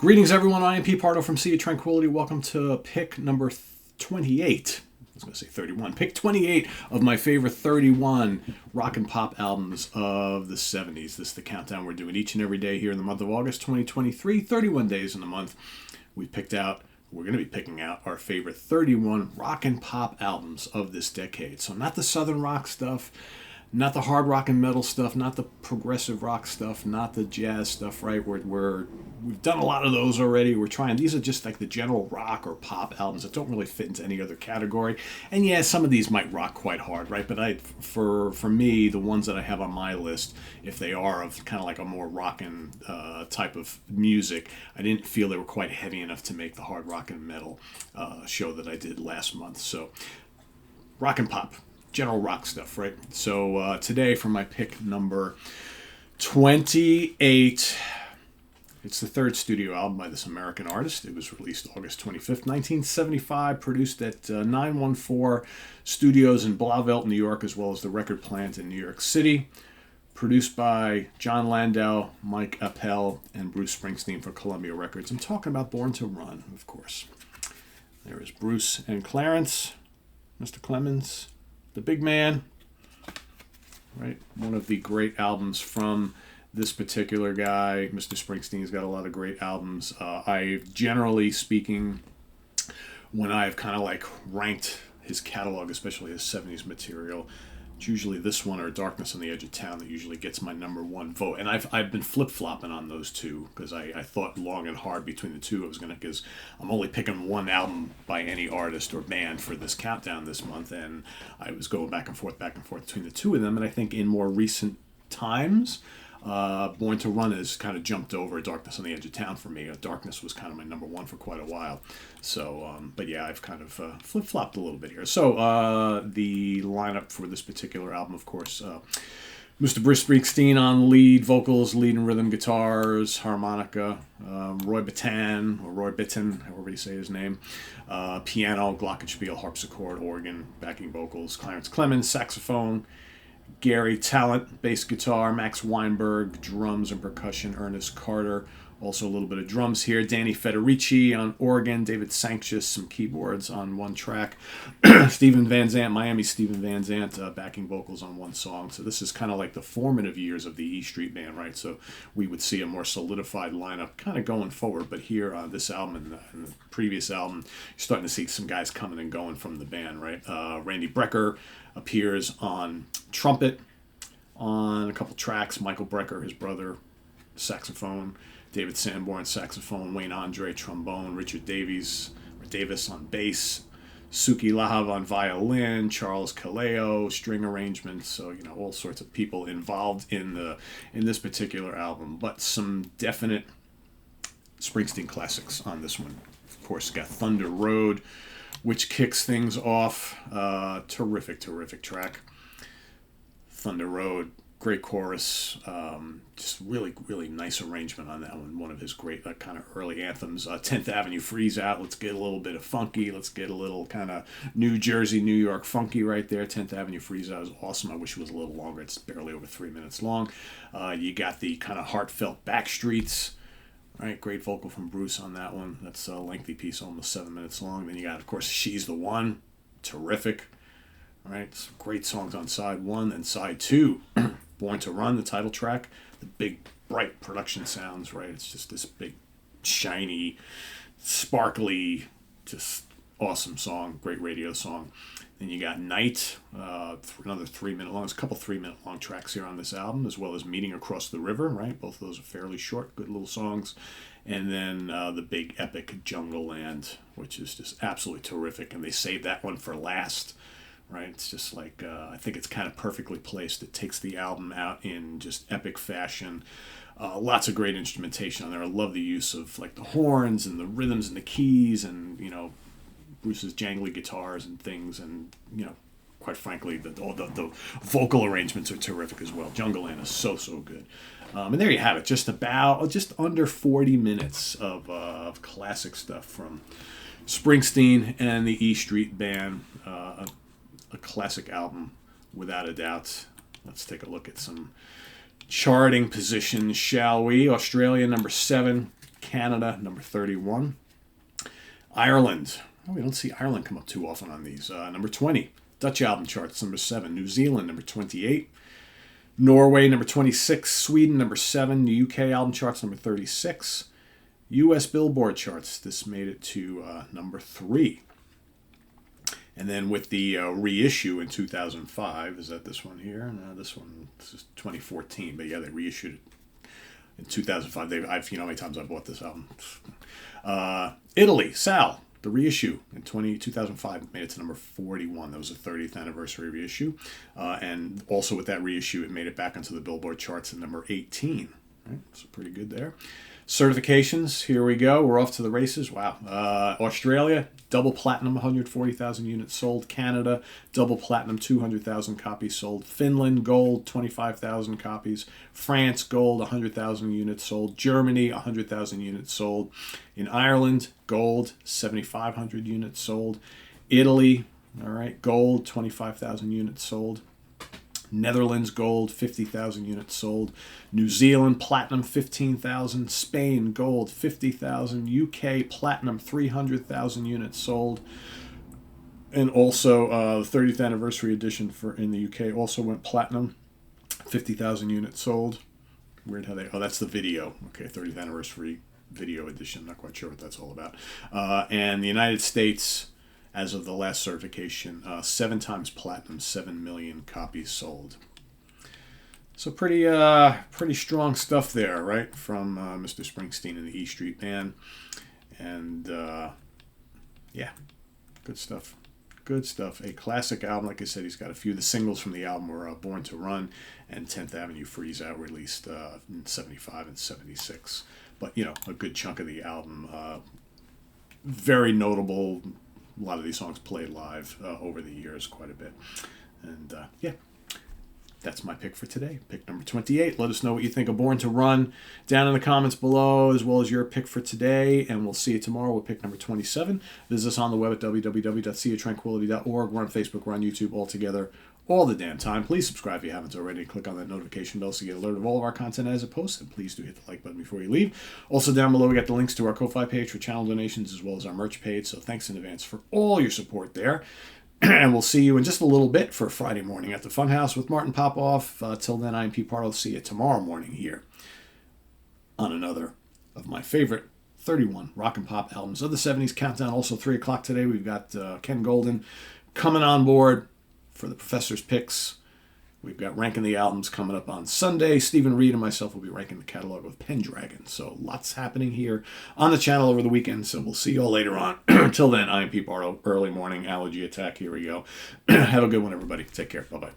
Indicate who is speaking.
Speaker 1: Greetings, everyone. I am Pete Pardo from Sea of Tranquility. Welcome to pick number 28. I was going to say 31. Pick 28 of my favorite 31 rock and pop albums of the 70s. This is the countdown we're doing each and every day here in the month of August 2023. 31 days in the month. We're going to be picking out our favorite 31 rock and pop albums of this decade. So not the southern rock stuff, not the hard rock and metal stuff, not the progressive rock stuff, not the jazz stuff, right? We've done a lot of those already. These are just like the general rock or pop albums that don't really fit into any other category. And yeah, some of these might rock quite hard, right? But for me, the ones that I have on my list, if they are of kind of like a more rockin' type of music, I didn't feel they were quite heavy enough to make the hard rock and metal show that I did last month. So rock and pop. General rock stuff, right? So today for my pick number 28, it's the third studio album by this American artist. It was released August 25th, 1975, produced at 914 Studios in Blauvelt, New York, as well as the record plant in New York City. Produced by John Landau, Mike Appel, and Bruce Springsteen for Columbia Records. I'm talking about Born to Run, of course. There is Bruce and Clarence, Mr. Clemens, the big man, right? One of the great albums from this particular guy. Mr. Springsteen's got a lot of great albums. Generally speaking, when I've kind of like ranked his catalog, especially his 70s material, it's usually this one or Darkness on the Edge of Town that usually gets my number one vote. And I've been flip-flopping on those two because I thought long and hard between the two. Because I'm only picking one album by any artist or band for this countdown this month, and I was going back and forth between the two of them. And I think in more recent times, Born to Run has kind of jumped over Darkness on the Edge of Town for me. Darkness was kind of my number one for quite a while. So, but yeah, I've kind of flip-flopped a little bit here. So the lineup for this particular album, of course, Mr. Bruce Springsteen on lead vocals, lead and rhythm guitars, harmonica, Roy Bittan, however you say his name, piano, glockenspiel, harpsichord, organ, backing vocals, Clarence Clemens, saxophone, Gary Talent, bass guitar, Max Weinberg, drums and percussion, Ernest Carter, also a little bit of drums here, Danny Federici on organ, David Sanchez, some keyboards on one track, Stephen Van Zandt, backing vocals on one song. So this is kind of like the formative years of the E Street Band, right? So we would see a more solidified lineup kind of going forward, but here on this album and the previous album, you're starting to see some guys coming and going from the band, right? Randy Brecker appears on trumpet on a couple tracks. Michael Brecker, his brother, saxophone. David Sanborn, saxophone. Wayne Andre, trombone. Richard Davis on bass. Suki Lahav on violin. Charles Kaleo, string arrangements. So, all sorts of people involved in this particular album. But some definite Springsteen classics on this one. Of course, got Thunder Road, which kicks things off. Terrific track. Thunder Road, great chorus. Just really, really nice arrangement on that one. One of his great kind of early anthems. 10th Avenue Freeze Out. Let's get a little bit of funky. Let's get a little kind of New Jersey, New York funky right there. 10th Avenue Freeze Out is awesome. I wish it was a little longer. It's barely over 3 minutes long. You got the kind of heartfelt Backstreets. Right, great vocal from Bruce on that one. That's a lengthy piece, almost 7 minutes long. Then you got, of course, She's the One. Terrific. All right, some great songs on side one and side two. Born to Run, the title track. The big, bright production sounds, right? It's just this big, shiny, sparkly, just awesome song. Great radio song. Then you got Night, another 3 minute long. There's a couple 3 minute long tracks here on this album, as well as Meeting Across the River, right? Both of those are fairly short, good little songs. And then the big epic Jungle Land, which is just absolutely terrific. And they saved that one for last, right? It's just like, I think it's kind of perfectly placed. It takes the album out in just epic fashion. Lots of great instrumentation on there. I love the use of like the horns and the rhythms and the keys and, Bruce's jangly guitars and things, and quite frankly, all the vocal arrangements are terrific as well. Jungle Land is so good, and there you have it. Just under 40 minutes of classic stuff from Springsteen and the E Street Band. A classic album, without a doubt. Let's take a look at some charting positions, shall we? Australia number 7. Canada, number 31. Ireland. Oh, we don't see Ireland come up too often on these. Number 20. Dutch album charts, number 7. New Zealand, number 28. Norway, number 26. Sweden, number 7. The UK album charts, number 36. US Billboard charts, this made it to number 3. And then with the reissue in 2005, is that this one here? No, this is 2014. But yeah, they reissued it in 2005. You know how many times I bought this album. Italy, Sal, the reissue in 2005 made it to number 41. That was the 30th anniversary reissue. And also with that reissue, it made it back onto the Billboard charts at number 18. Right? So pretty good there. Certifications, here we go. We're off to the races. Wow. Australia, double platinum, 140,000 units sold. Canada, double platinum, 200,000 copies sold. Finland, gold, 25,000 copies. France, gold, 100,000 units sold. Germany, 100,000 units sold. In Ireland, gold, 7,500 units sold. Italy, all right, gold, 25,000 units sold. Netherlands, gold, 50,000 units sold. New Zealand, platinum, 15,000. Spain, gold, 50,000. UK, platinum, 300,000 units sold. And also, the 30th anniversary edition in the UK also went platinum, 50,000 units sold. Weird how that's the video. Okay, 30th anniversary video edition. Not quite sure what that's all about. And the United States, as of the last certification, 7 times platinum, 7 million copies sold. So pretty strong stuff there, right, from Mr. Springsteen and the E Street Band. And yeah, good stuff. Good stuff. A classic album. Like I said, he's got a few. The singles from the album were Born to Run and 10th Avenue Freeze Out, released in 75 and 76. But, you know, a good chunk of the album. Very notable. A lot of these songs played live over the years quite a bit. And yeah, that's my pick for today. Pick number 28. Let us know what you think of Born to Run down in the comments below, as well as your pick for today. And we'll see you tomorrow with pick number 27. Visit us on the web at www.seaoftranquility.org. We're on Facebook. We're on YouTube, all together, all the damn time. Please subscribe if you haven't already. Click on that notification bell so you get alerted of all of our content as it posts. And please do hit the like button before you leave. Also down below, we got the links to our Ko-Fi page for channel donations, as well as our merch page. So thanks in advance for all your support there. And we'll see you in just a little bit for Friday morning at the Funhouse with Martin Popoff. Till then, I'm Pete Pardo. See you tomorrow morning here on another of my favorite 31 rock and pop albums of the 70s countdown. Also 3 o'clock today, we've got Ken Golden coming on board for the Professor's Picks. We've got ranking the albums coming up on Sunday. Stephen Reed and myself will be ranking the catalog with Pendragon. So lots happening here on the channel over the weekend. So we'll see you all later on. Until then, I'm Pete Pardo. Early morning allergy attack. Here we go. Have a good one, everybody. Take care. Bye-bye.